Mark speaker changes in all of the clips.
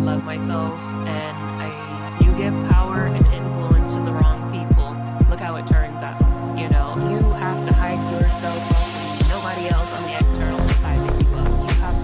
Speaker 1: love myself, and you give power and influence to the wrong people, look how it turns out. You have to hype yourself up, and nobody else on the external is hyping you up. You have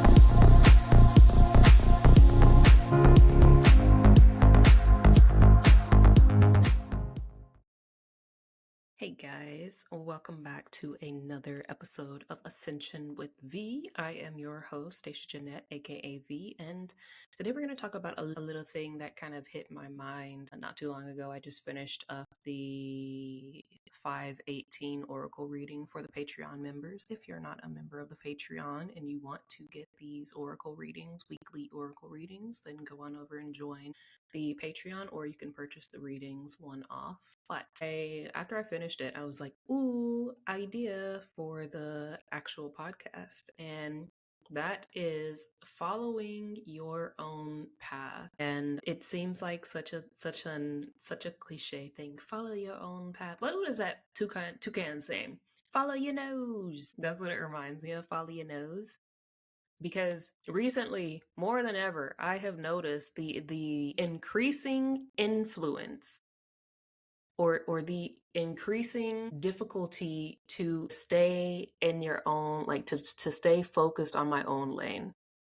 Speaker 1: Hey guys, welcome back to another episode of Ascension with V. I am your host, Stashia Jeanette, aka V, and today we're going to talk about a little thing that kind of hit my mind not too long ago. I just finished up the 518 Oracle reading for the Patreon members. If you're not a member of the Patreon and you want to get these Oracle readings, weekly Oracle readings, then go on over and join the Patreon, or you can purchase the readings one off. But after I finished it, I was like, ooh, idea for the actual podcast. And that is following your own path. And it seems like such a cliche thing. Follow your own path. What is that toucan saying? Follow your nose. That's what it reminds me of. Follow your nose. Because recently, more than ever, I have noticed the increasing influence or the increasing difficulty to stay in your own, like to stay focused on my own lane.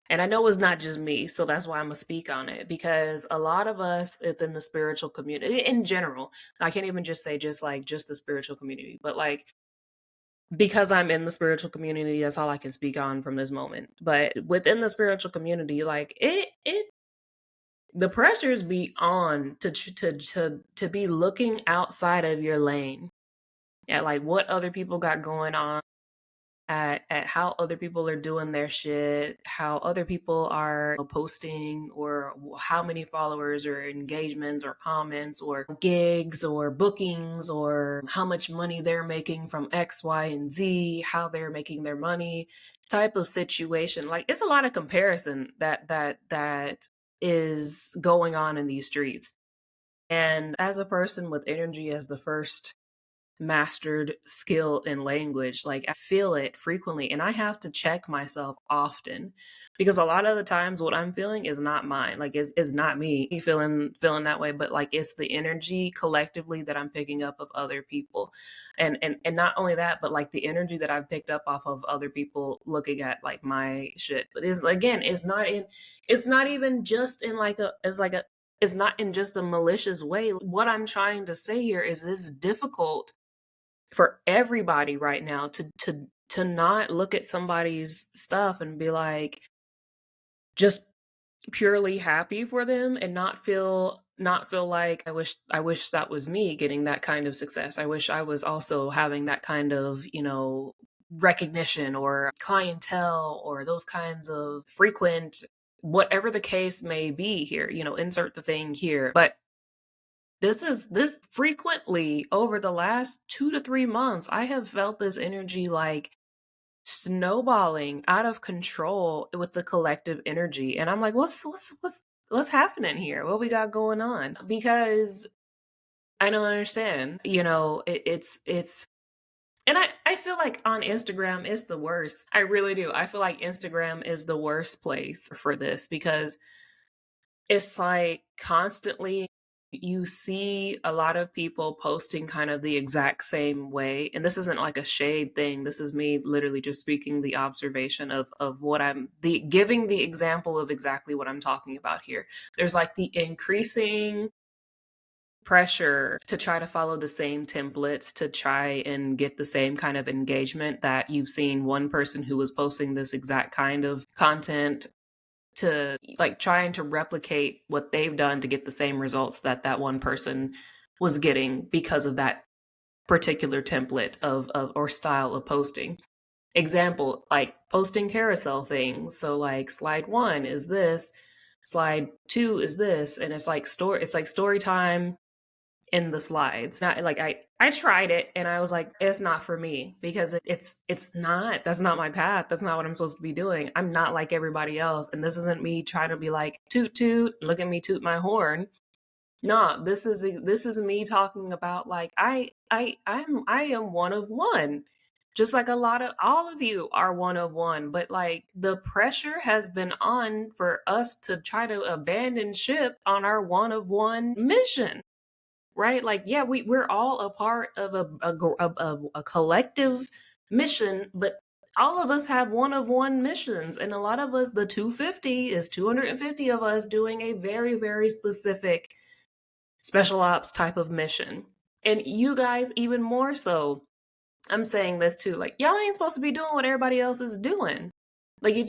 Speaker 1: And I know it's not just me, so that's why I'm gonna speak on it, because a lot of us within the spiritual community in general, I can't even just say just the spiritual community, but like because I'm in the spiritual community, that's all I can speak on from this moment. But within the spiritual community, like the pressures be on to be looking outside of your lane at like what other people got going on, at how other people are doing their shit, how other people are posting, or how many followers or engagements or comments or gigs or bookings, or how much money they're making from X, Y, and Z, how they're making their money type of situation. Like it's a lot of comparison that is going on in these streets. And as a person with energy as the first mastered skill in language, like I feel it frequently, and I have to check myself often, because a lot of the times what I'm feeling is not mine. Like it's not me feeling that way, but like it's the energy collectively that I'm picking up of other people. And not only that, but like the energy that I've picked up off of other people looking at like my shit. But it's not even just in like a it's not in just a malicious way. What I'm trying to say here is it's difficult for everybody right now to not look at somebody's stuff and be like just purely happy for them, and not feel like I wish that was me getting that kind of success. I wish I was also having that kind of, recognition or clientele or those kinds of frequent, whatever the case may be here, insert the thing here. But this frequently over the last 2 to 3 months, I have felt this energy like snowballing out of control with the collective energy. And I'm like, what's happening here? What we got going on? Because I don't understand. It's and I feel like on Instagram is the worst. I really do. I feel like Instagram is the worst place for this, because it's like constantly you see a lot of people posting kind of the exact same way. And this isn't like a shade thing. This is me literally just speaking the observation of what giving the example of exactly what I'm talking about here. There's like the increasing pressure to try to follow the same templates, to try and get the same kind of engagement that you've seen one person who was posting this exact kind of content, to like trying to replicate what they've done to get the same results that that one person was getting because of that particular template of or style of posting. Example, like posting carousel things. So like slide 1 is this, slide 2 is this, and it's like story time in the slides. Not like I tried it and I was like, it's not for me, because it's not, that's not my path. That's not what I'm supposed to be doing. I'm not like everybody else. And this isn't me trying to be like toot toot, look at me toot my horn. No, this is me talking about like I am one of one. Just like all of you are one of one, but like the pressure has been on for us to try to abandon ship on our one of one mission, right? Like, yeah, we're all a part of a collective mission, but all of us have one of one missions. And a lot of us, the 250 is 250 of us doing a very, very specific special ops type of mission. And you guys, even more so. I'm saying this too. Like, y'all ain't supposed to be doing what everybody else is doing. Like, you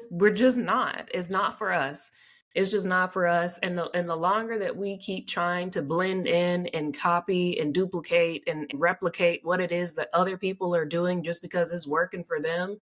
Speaker 1: we're just not. It's not for us. It's just not for us. And the longer that we keep trying to blend in and copy and duplicate and replicate what it is that other people are doing just because it's working for them,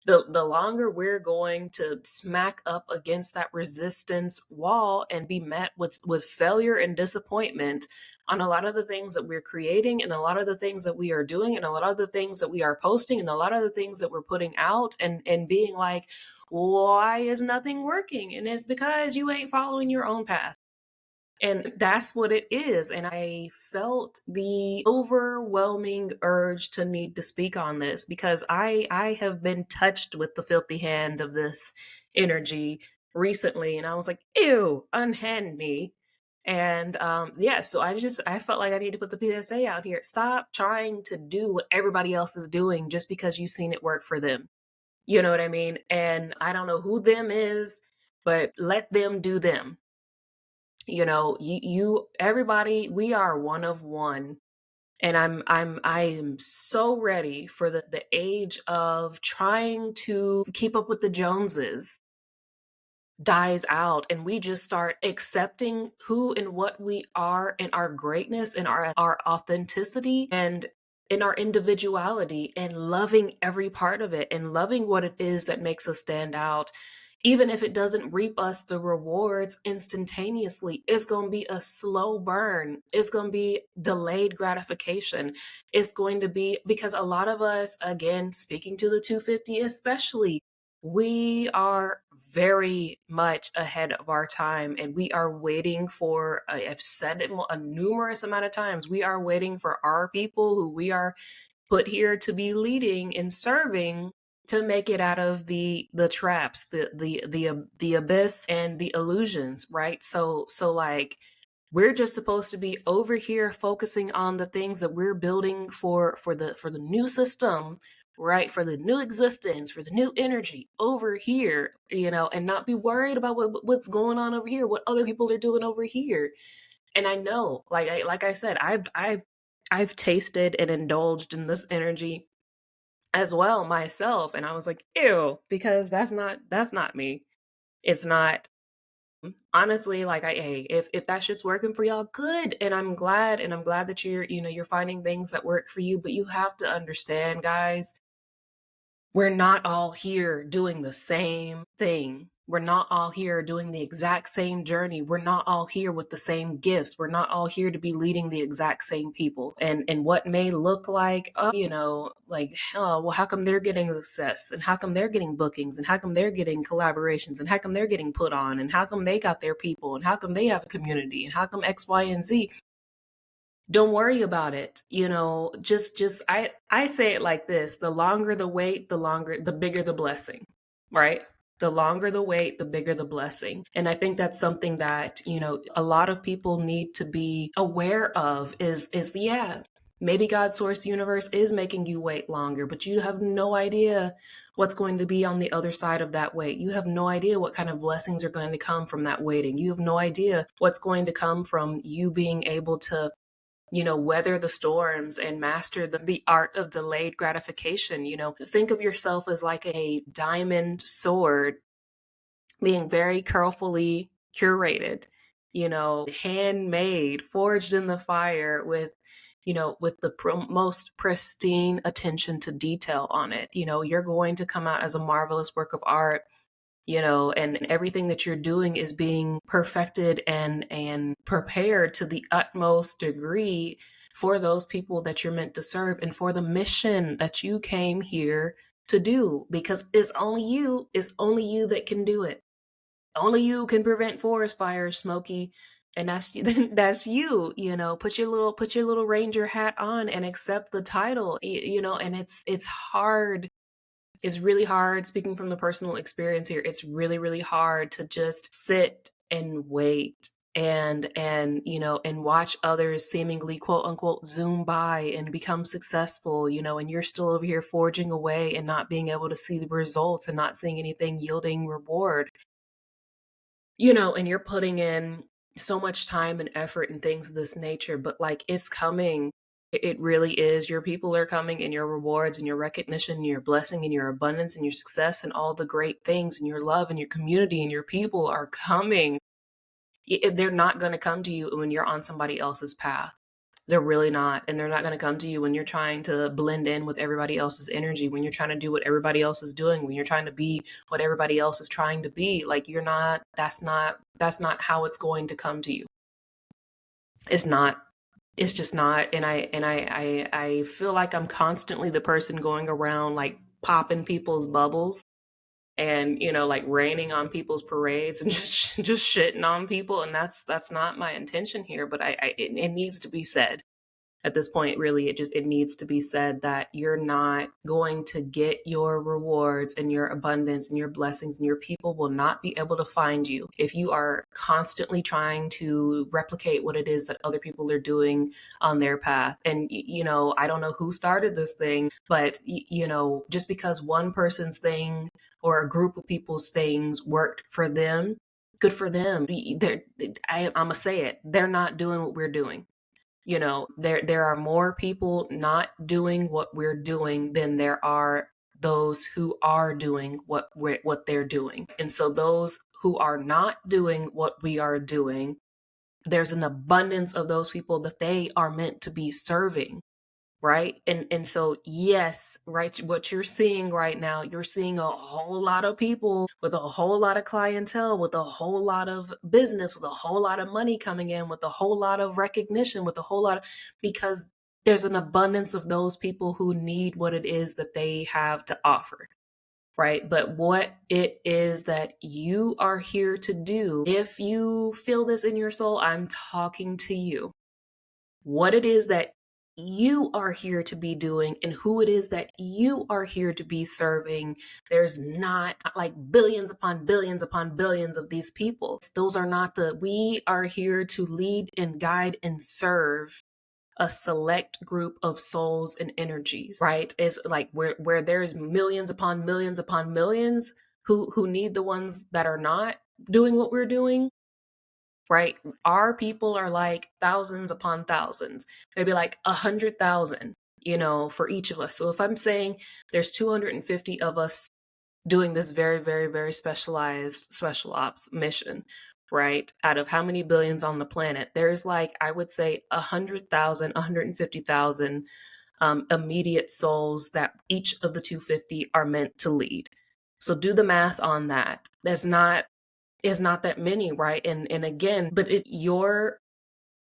Speaker 1: the longer we're going to smack up against that resistance wall and be met with failure and disappointment on a lot of the things that we're creating and a lot of the things that we are doing and a lot of the things that we are posting and a lot of the things that we're putting out and being like, why is nothing working? And it's because you ain't following your own path. And that's what it is. And I felt the overwhelming urge to need to speak on this because I have been touched with the filthy hand of this energy recently. And I was like, ew, unhand me. And yeah, so I felt like I need to put the PSA out here. Stop trying to do what everybody else is doing just because you've seen it work for them. You know what I mean? And I don't know who them is, but let them do them. Everybody, we are one of one. And I am so ready for the age of trying to keep up with the Joneses dies out and we just start accepting who and what we are and our greatness and our authenticity and in our individuality and loving every part of it and loving what it is that makes us stand out. Even if it doesn't reap us the rewards instantaneously, it's going to be a slow burn. It's going to be delayed gratification. It's going to be because a lot of us, again, speaking to the 250 especially, we are very much ahead of our time and we are waiting for, I've said it a numerous amount of times, we are waiting for our people who we are put here to be leading and serving to make it out of the traps, the abyss and the illusions, right? So like we're just supposed to be over here focusing on the things that we're building for the new system, right? For the new existence, for the new energy over here, and not be worried about what's going on over here, what other people are doing over here. And I know, like I said, I've tasted and indulged in this energy as well myself, and I was like, ew, because that's not me. It's not. Honestly, like hey, if that shit's working for y'all, good. And I'm glad that you're finding things that work for you, but you have to understand, guys, we're not all here doing the same thing. We're not all here doing the exact same journey. We're not all here with the same gifts. We're not all here to be leading the exact same people. And what may look like, like, oh, well, how come they're getting success? And how come they're getting bookings? And how come they're getting collaborations? And how come they're getting put on? And how come they got their people? And how come they have a community? And how come X, Y, and Z? Don't worry about it. Just I say it like this: the longer the wait, the bigger the blessing, right? The longer the wait, the bigger the blessing. And I think that's something that a lot of people need to be aware of. Is yeah, maybe God's source universe is making you wait longer, but you have no idea what's going to be on the other side of that wait. You have no idea what kind of blessings are going to come from that waiting. You have no idea what's going to come from you being able to weather the storms and master the art of delayed gratification. Think of yourself as like a diamond sword being very carefully curated, handmade, forged in the fire with the most pristine attention to detail on it. You're going to come out as a marvelous work of art, and everything that you're doing is being perfected and prepared to the utmost degree for those people that you're meant to serve and for the mission that you came here to do, because it's only you that can do it. Only you can prevent forest fires, Smokey. And that's that's you, put your little ranger hat on and accept the title, and it's hard. It's really hard, speaking from the personal experience here. It's really, really hard to just sit and wait and watch others seemingly quote unquote zoom by and become successful, and you're still over here forging away and not being able to see the results and not seeing anything yielding reward, and you're putting in so much time and effort and things of this nature, but like it's coming. It really is. Your people are coming, and your rewards and your recognition and your blessing and your abundance and your success and all the great things and your love and your community and your people are coming. They're not going to come to you when you're on somebody else's path. They're really not. And they're not going to come to you when you're trying to blend in with everybody else's energy, when you're trying to do what everybody else is doing, when you're trying to be what everybody else is trying to be. Like you're not, that's not how it's going to come to you. It's not. It's just not. And I feel like I'm constantly the person going around like popping people's bubbles and like raining on people's parades and just shitting on people, and that's not my intention here, but it needs to be said at this point. Really, it needs to be said that you're not going to get your rewards and your abundance and your blessings, and your people will not be able to find you if you are constantly trying to replicate what it is that other people are doing on their path. And I don't know who started this thing, but just because one person's thing or a group of people's things worked for them, good for them. I'm gonna say it, they're not doing what we're doing. There are more people not doing what we're doing than there are those who are doing what they're doing. And so those who are not doing what we are doing, there's an abundance of those people that they are meant to be serving. Right. And so, yes, right. What you're seeing right now, you're seeing a whole lot of people with a whole lot of clientele, with a whole lot of business, with a whole lot of money coming in, with a whole lot of recognition, with a whole lot because there's an abundance of those people who need what it is that they have to offer. Right. But what it is that you are here to do, if you feel this in your soul, I'm talking to you. What it is that you are here to be doing and who it is that you are here to be serving. There's not like billions upon billions upon billions of these people. Those are not we are here to lead and guide and serve a select group of souls and energies, right? It's like where there's millions upon millions upon millions who need the ones that are not doing what we're doing. Right? Our people are like thousands upon thousands, maybe like 100,000, for each of us. So if I'm saying there's 250 of us doing this very, very, very specialized special ops mission, right? Out of how many billions on the planet, there's like, I would say 100,000, 150,000 immediate souls that each of the 250 are meant to lead. So do the math on that. That's not is not that many, right? And again, but you're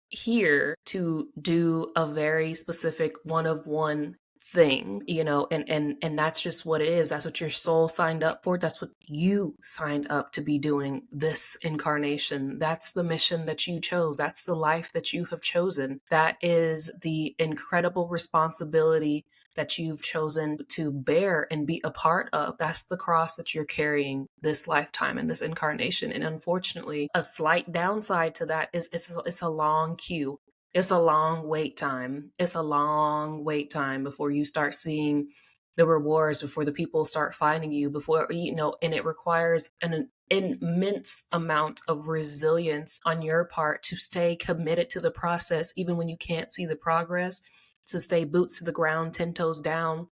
Speaker 1: here to do a very specific one of one thing, and that's just what it is. That's what your soul signed up for. That's what you signed up to be doing this incarnation. That's the mission that you chose. That's the life that you have chosen. That is the incredible responsibility that you've chosen to bear and be a part of. That's the cross that you're carrying this lifetime and this incarnation. And unfortunately, a slight downside to that is it's a long queue. It's a long wait time. It's a long wait time before you start seeing the rewards, before the people start finding you, before, and it requires an immense amount of resilience on your part to stay committed to the process, even when you can't see the progress, to stay boots to the ground, 10 toes down,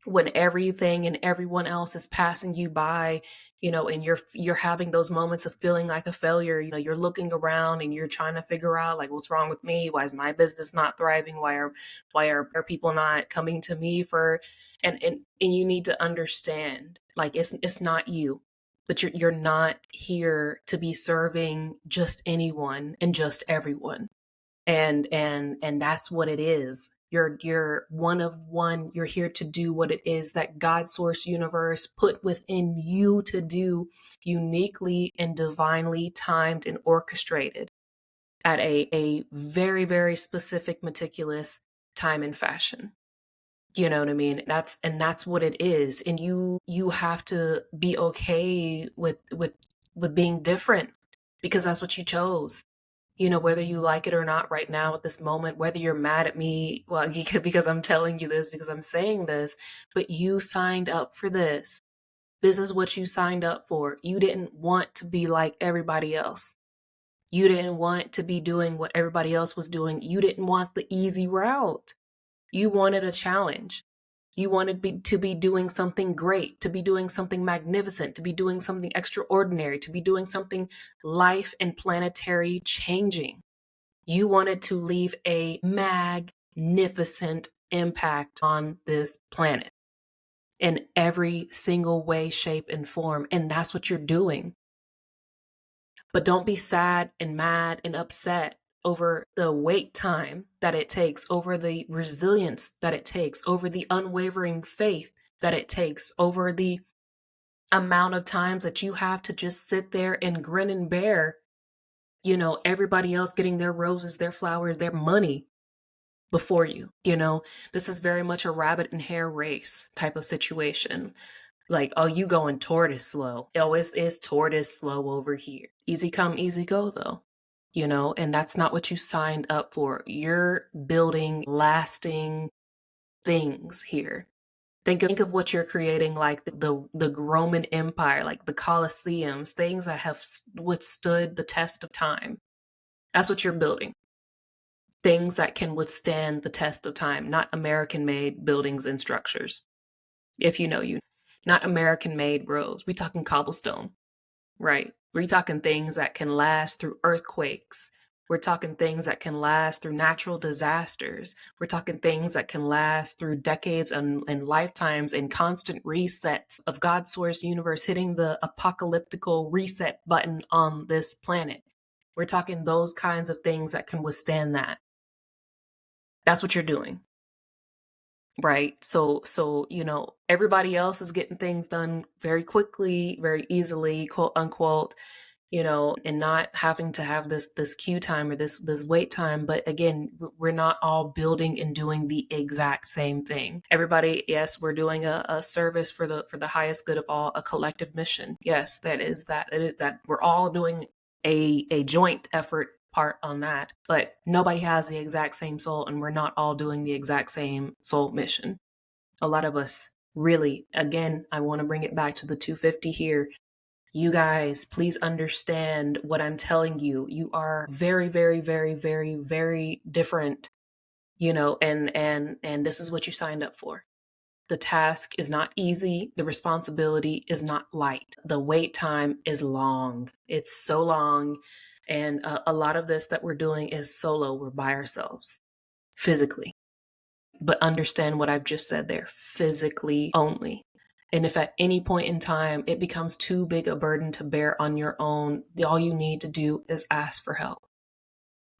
Speaker 1: when everything and everyone else is passing you by, and you're having those moments of feeling like a failure. You're looking around and you're trying to figure out like, what's wrong with me? Why is my business not thriving? Why are people not coming to me for, and you need to understand, like, it's not you, but you're not here to be serving just anyone and just everyone. And that's what it is. You're one of one. You're here to do what it is that God source universe put within you to do, uniquely and divinely timed and orchestrated. at a very, very specific, meticulous time and fashion. You know what I mean? That's what it is. And you have to be okay with being different, because that's what you chose. Whether you like it or not right now at this moment, whether you're mad at me, well, because I'm telling you this, because I'm saying this, but you signed up for this. This is what you signed up for. You didn't want to be like everybody else. You didn't want to be doing what everybody else was doing. You didn't want the easy route. You wanted a challenge. You wanted to be doing something great, to be doing something magnificent, to be doing something extraordinary, to be doing something life and planetary changing. You wanted to leave a magnificent impact on this planet in every single way, shape, and form. And that's what you're doing. But don't be sad and mad and upset over the wait time that it takes, over the resilience that it takes, over the unwavering faith that it takes, over the amount of times that you have to just sit there and grin and bear, everybody else getting their roses, their flowers, their money before you. This is very much a rabbit and hare race type of situation. Like, oh, you going tortoise slow. Oh, it's tortoise slow over here. Easy come, easy go, though. And that's not what you signed up for. You're building lasting things here. Think of what you're creating, like the Roman Empire, like the Colosseums, things that have withstood the test of time. That's what you're building. Things that can withstand the test of time, not American-made buildings and structures. If you know, not American-made roads. We talking cobblestone, right? We're talking things that can last through earthquakes. We're talking things that can last through natural disasters. We're talking things that can last through decades and lifetimes and constant resets of God's source universe hitting the apocalyptical reset button on this planet. We're talking those kinds of things that can withstand that. That's what you're doing. Right. So, everybody else is getting things done very quickly, very easily, quote unquote, and not having to have this queue time or this wait time. But again, we're not all building and doing the exact same thing. Everybody, yes, we're doing a service for the highest good of all, a collective mission. Yes, that we're all doing a joint effort part on that, but nobody has the exact same soul, and we're not all doing the exact same soul mission. A lot of us really, again, I want to bring it back to the 250 here. You guys, please understand what I'm telling you. You are very, very, very, very, very different, and this is what you signed up for. The task is not easy. The responsibility is not light. The wait time is long. It's so long. And a lot of this that we're doing is solo. We're by ourselves, physically. But understand what I've just said there, physically only. And if at any point in time it becomes too big a burden to bear on your own, all you need to do is ask for help.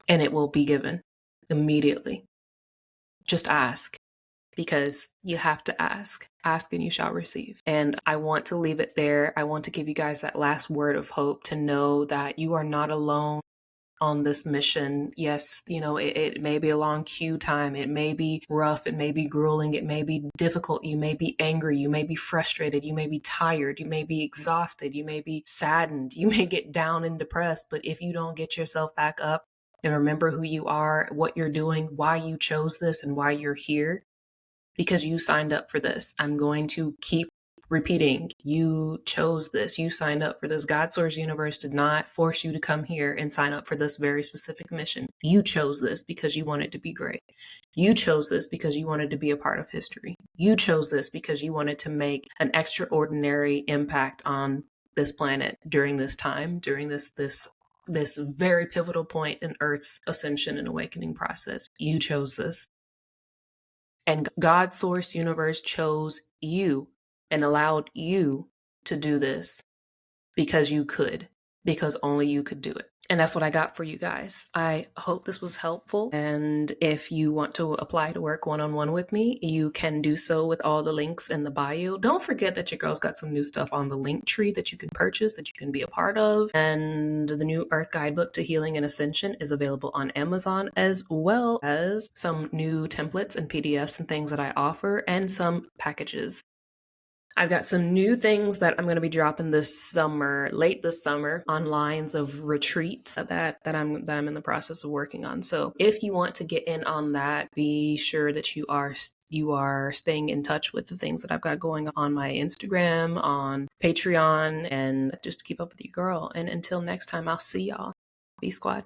Speaker 1: And it will be given immediately. Just ask, because you have to ask. Ask and you shall receive. And I want to leave it there. I want to give you guys that last word of hope to know that you are not alone on this mission. Yes, it may be a long queue time. It may be rough. It may be grueling. It may be difficult. You may be angry. You may be frustrated. You may be tired. You may be exhausted. You may be saddened. You may get down and depressed. But if you don't get yourself back up and remember who you are, what you're doing, why you chose this, and why you're here, because you signed up for this. I'm going to keep repeating, you chose this. You signed up for this. God Source Universe did not force you to come here and sign up for this very specific mission. You chose this because you wanted to be great. You chose this because you wanted to be a part of history. You chose this because you wanted to make an extraordinary impact on this planet during this time, during this very pivotal point in Earth's ascension and awakening process. You chose this. And God's source universe chose you and allowed you to do this because you could, because only you could do it. And that's what I got for you guys. I hope this was helpful. And if you want to apply to work one-on-one with me, you can do so with all the links in the bio. Don't forget that your girl's got some new stuff on the link tree that you can purchase, that you can be a part of. And the new Earth Guidebook to Healing and Ascension is available on Amazon, as well as some new templates and PDFs and things that I offer, and some packages. I've got some new things that I'm going to be dropping this summer, late this summer, on lines of retreats that I'm in the process of working on. So if you want to get in on that, be sure that you are staying in touch with the things that I've got going on my Instagram, on Patreon, and just keep up with your girl. And until next time, I'll see y'all. B Squad.